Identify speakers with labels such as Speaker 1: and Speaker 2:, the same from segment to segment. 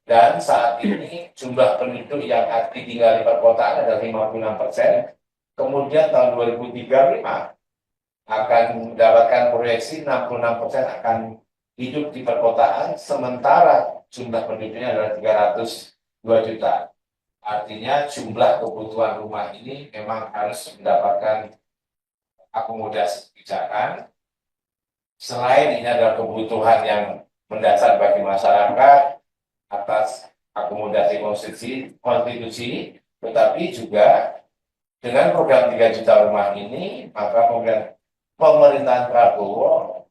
Speaker 1: Dan saat ini jumlah penduduk yang aktif tinggal di perkotaan adalah 56%. Kemudian tahun 2035 akan mendapatkan proyeksi 66% akan hidup di perkotaan, sementara jumlah penduduknya adalah 302 juta. Artinya jumlah kebutuhan rumah ini memang harus mendapatkan akomodasi kebijakan. Selain ini adalah kebutuhan yang mendasar bagi masyarakat atas akomodasi konstitusi, tetapi juga dengan program 3 juta rumah ini, maka pemerintahan Prabowo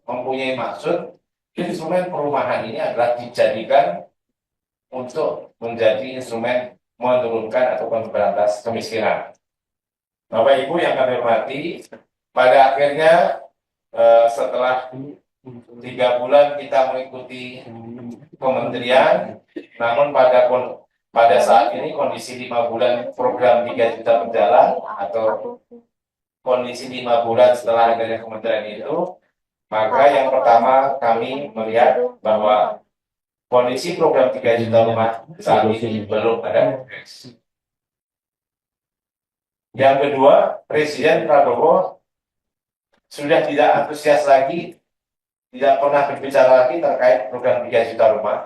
Speaker 1: mempunyai maksud instrumen perumahan ini adalah dijadikan untuk menjadi instrumen menurunkan atau memberantas kemiskinan. Bapak Ibu yang kami hormati, pada akhirnya setelah 3 bulan kita mengikuti kementerian, namun pada saat ini kondisi 5 bulan program 3 juta berjalan atau kondisi 5 bulan setelah adanya kementerian itu, maka yang pertama kami melihat bahwa kondisi program 3 juta rumah saat ini belum ada progres. Yang kedua, Presiden Prabowo sudah tidak antusias lagi, tidak pernah berbicara lagi terkait program 3 juta rumah.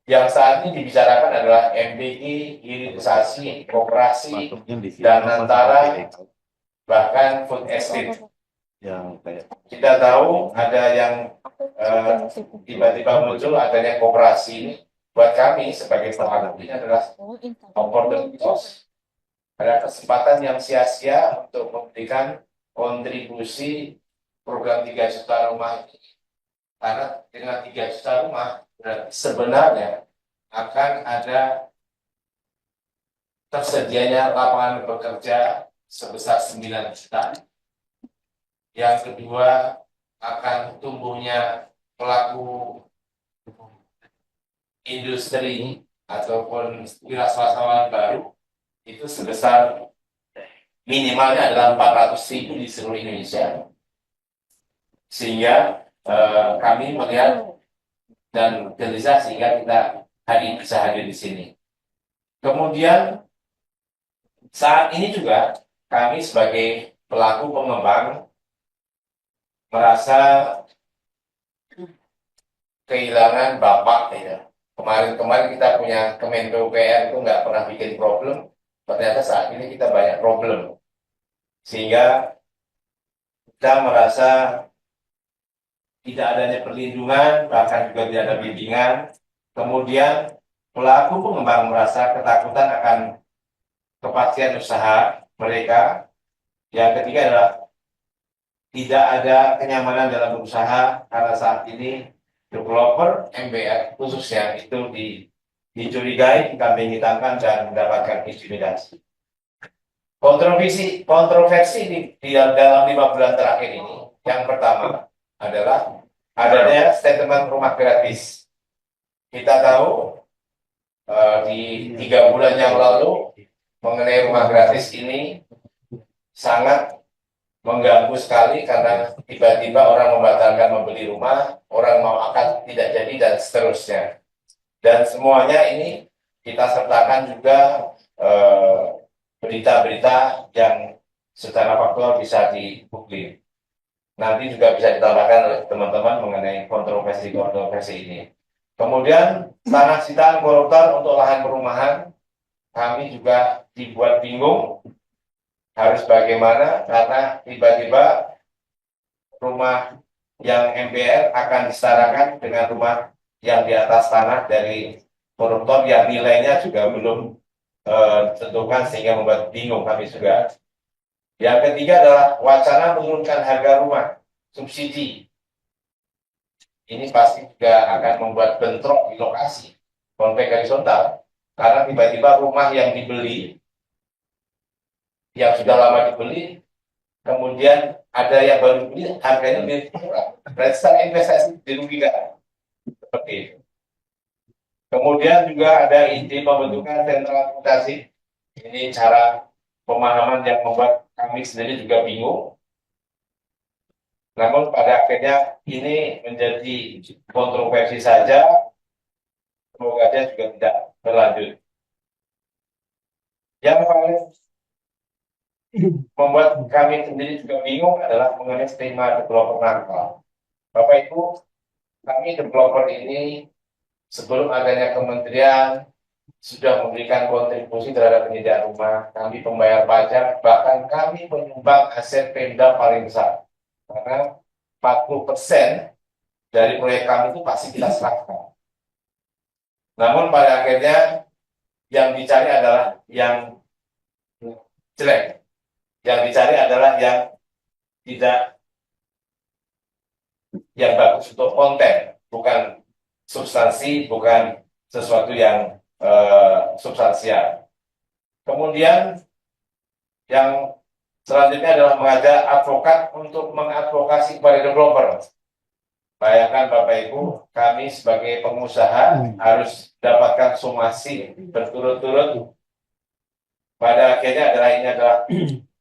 Speaker 1: Yang saat ini dibicarakan adalah MBI, hilirisasi, koperasi, dan antara bahkan food estate. Kita tahu ada yang tiba-tiba muncul adanya koperasi ini. Buat kami sebagai pelaku ini adalah opportunity cost. Ada kesempatan yang sia-sia untuk memberikan kontribusi program 3 juta rumah ini. Karena dengan 3 juta rumah, sebenarnya akan ada tersedianya lapangan bekerja sebesar 9 juta. Yang kedua, akan tumbuhnya pelaku industri ataupun wira swastawan baru itu sebesar minimalnya adalah 400.000 di seluruh Indonesia. Sehingga kami melihat dan gelisah sehingga kita hari ini bisa hadir di sini. Kemudian saat ini juga kami sebagai pelaku pengembang merasa kehilangan bapak ya. Kemarin kita punya Kemenko PR itu nggak pernah bikin problem. Ternyata saat ini kita banyak problem. Sehingga kita merasa tidak adanya perlindungan, bahkan juga tidak ada bimbingan. Kemudian pelaku pengembang merasa ketakutan akan kepastian usaha mereka. Yang ketiga adalah tidak ada kenyamanan dalam berusaha karena saat ini developer MBR khususnya itu dicurigai, dikambing hitamkan dan mendapatkan intimidasi. Kontroversi di dalam 5 bulan terakhir ini, yang pertama adalah adanya statement rumah gratis. Kita tahu di 3 bulan yang lalu mengenai rumah gratis ini sangat mengganggu sekali karena tiba-tiba orang membatalkan membeli rumah, orang mau akad tidak jadi dan seterusnya. Dan semuanya ini kita sertakan juga berita-berita yang secara faktual bisa dipublik. Nanti juga bisa ditambahkan oleh teman-teman mengenai kontroversi ini. Kemudian tanah sitaan koruptor untuk lahan perumahan, kami juga dibuat bingung harus bagaimana karena tiba-tiba rumah yang MBR akan disetarakan dengan rumah yang di atas tanah dari koruptor yang nilainya juga belum ditentukan sehingga membuat bingung kami juga. Yang ketiga adalah wacana menurunkan harga rumah subsidi. Ini pasti juga akan membuat bentrok di lokasi konflik horizontal karena tiba-tiba rumah yang dibeli yang sudah lama dibeli, kemudian ada yang baru dibeli, harganya lebih murah. Berarti secara investasi dirugikan. Seperti itu. Kemudian juga ada ide pembentukan sentral mutasi. Ini cara pemahaman yang membuat kami sendiri juga bingung. Namun pada akhirnya ini menjadi kontroversi saja semoga dia juga tidak berlanjut. Yang paling membuat kami sendiri juga bingung adalah mengenai stigma developer nakal. Bapak Ibu, kami developer ini sebelum adanya kementerian sudah memberikan kontribusi terhadap penyediaan rumah, kami pembayar pajak, bahkan kami menyumbang aset Pemda paling besar. Karena 40% dari proyek kami itu pasti kita serahkan. Namun pada akhirnya yang dicari adalah yang jelek. Yang dicari adalah yang tidak, yang bagus untuk konten, bukan substansi, bukan sesuatu yang substansial. Kemudian yang selanjutnya adalah mengajak advokat untuk mengadvokasi kepada developer. Bayangkan Bapak Ibu, kami sebagai pengusaha harus dapatkan somasi berturut-turut. Pada akhirnya adalah ini adalah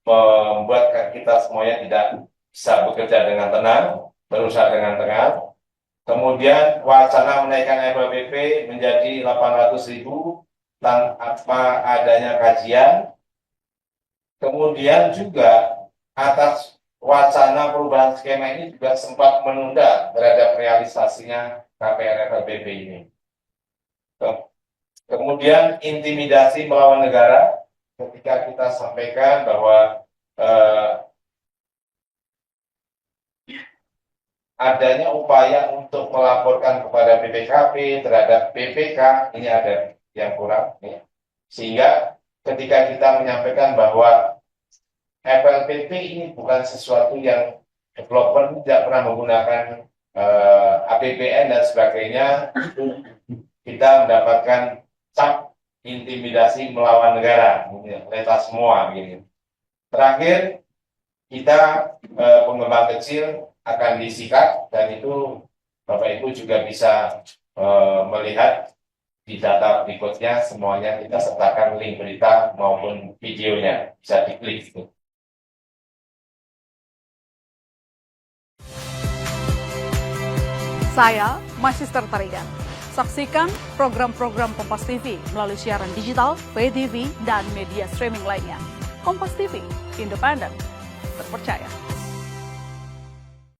Speaker 1: membuat kita semuanya tidak bisa bekerja dengan tenang, berusaha dengan tenang. Kemudian wacana menaikkan FLPP menjadi 800.000 tanpa adanya kajian. Kemudian juga atas wacana perubahan skema ini juga sempat menunda terhadap realisasinya KPR FLPP ini. Kemudian intimidasi melawan negara ketika kita sampaikan bahwa adanya upaya untuk melaporkan kepada BPKP terhadap BPK, ini ada yang kurang, ya. Sehingga ketika kita menyampaikan bahwa FLPP ini bukan sesuatu yang developer tidak pernah menggunakan APBN dan sebagainya, kita mendapatkan cap intimidasi melawan negara, kita semua. Begini. Terakhir, kita pengembang kecil akan disikat, dan itu Bapak Ibu juga bisa melihat di data berikutnya, semuanya kita sertakan link berita maupun videonya, bisa diklik.
Speaker 2: Saya Magister Tarigan. Saksikan program-program Kompas TV melalui siaran digital, pay TV, dan media streaming lainnya. Kompas TV, independen, terpercaya.